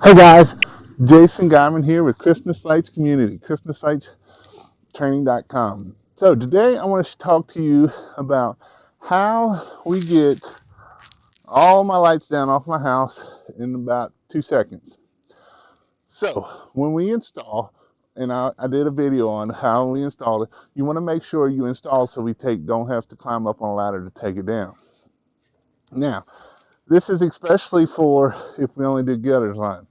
Hey guys, Jason Guyman here with Christmas Lights Community, ChristmasLightsTraining.com. So today I want to talk to you about how we get all my lights down off my house in about 2 seconds. So when we install, and I did a video on how we install it, you want to make sure you install so don't have to climb up on a ladder to take it down. Now, this is especially for if we only do gutters line.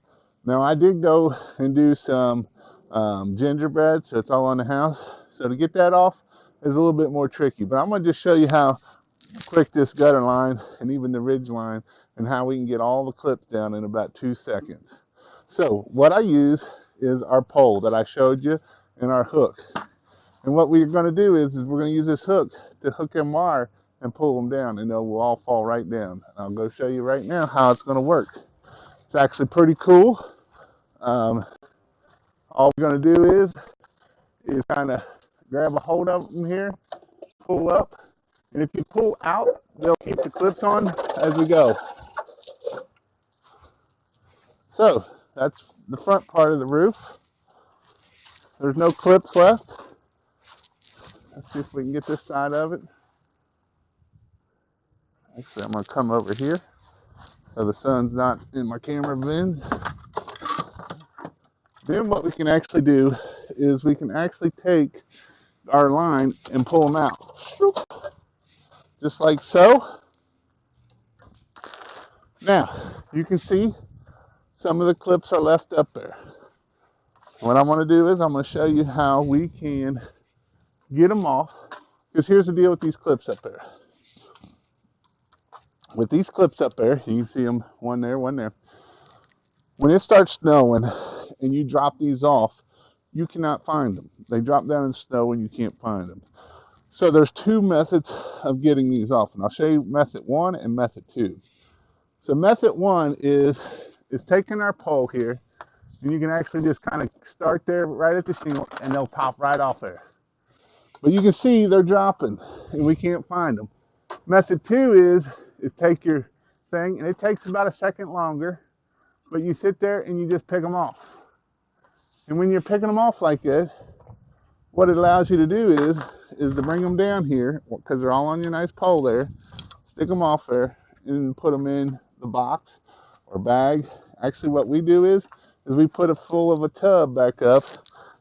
Now I did go and do some gingerbread, so it's all on the house. So to get that off is a little bit more tricky, but I'm gonna just show you how quick this gutter line and even the ridge line and how we can get all the clips down in about 2 seconds. So what I use is our pole that I showed you and our hook. And what we're gonna do is we're gonna use this hook to hook them wire and pull them down, and they'll all fall right down. I'll go show you right now how it's gonna work. It's actually pretty cool. All we're going to do is kind of grab a hold of them here, pull up, and if you pull out, they'll keep the clips on as we go. So that's the front part of the roof. There's no clips left. Let's see if we can get this side of it. Actually, I'm going to come over here so the sun's not in my camera lens. Then what we can actually do is we can actually take our line and pull them out. Just like so. Now, you can see some of the clips are left up there. What I'm going to do is I'm going to show you how we can get them off. Because here's the deal with these clips up there. With these clips up there, you can see them, one there, one there. When it starts snowing and you drop these off, you cannot find them. They drop down in snow and you can't find them. So there's two methods of getting these off. And I'll show you method one and method two. So method one is taking our pole here, and you can actually just kind of start there right at the shingle, and they'll pop right off there. But you can see they're dropping, and we can't find them. Method two is take your thing, and it takes about a second longer, but you sit there and you just pick them off. And when you're picking them off like this, what it allows you to do is to bring them down here, because they're all on your nice pole there, stick them off there, and put them in the box or bag. Actually, what we do is we put it full of a tub back up,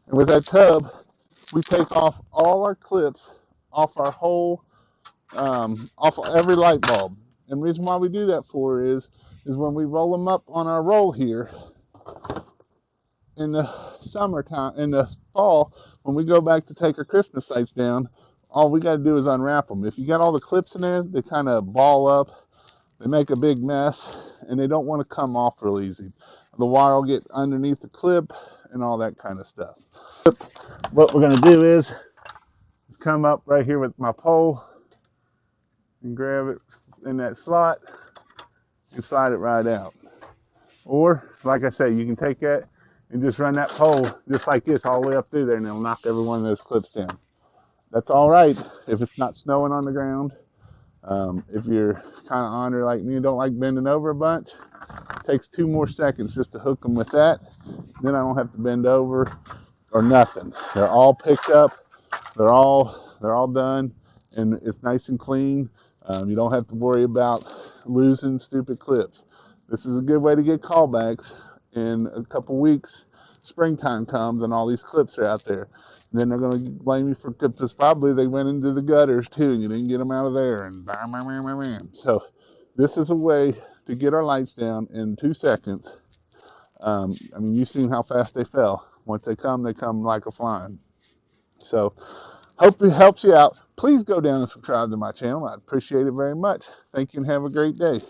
and with that tub, we take off all our clips off our whole, off of every light bulb. And the reason why we do that for is when we roll them up on our roll here in the summertime, in the fall, when we go back to take our Christmas lights down, all we got to do is unwrap them. If you got all the clips in there, they kind of ball up. They make a big mess, and they don't want to come off real easy. The wire will get underneath the clip and all that kind of stuff. What we're going to do is come up right here with my pole and grab it in that slot and slide it right out. Or, like I say, you can take that and just run that pole just like this all the way up through there, and it'll knock every one of those clips down. That's all right if it's not snowing on the ground. If you're kind of honor like me and don't like bending over a bunch, it takes 2 more seconds just to hook them with that. Then I don't have to bend over or nothing. They're all picked up. They're all done, and it's nice and clean. You don't have to worry about losing stupid clips. This is a good way to get callbacks. In a couple weeks, springtime comes and all these clips are out there. And then they're going to blame you for clips. Probably they went into the gutters too, and you didn't get them out of there. And bam, bam, bam, bam, bam. So this is a way to get our lights down in 2 seconds. I mean, you've seen how fast they fell. Once they come like a flying. So hope it helps you out. Please go down and subscribe to my channel. I'd appreciate it very much. Thank you and have a great day.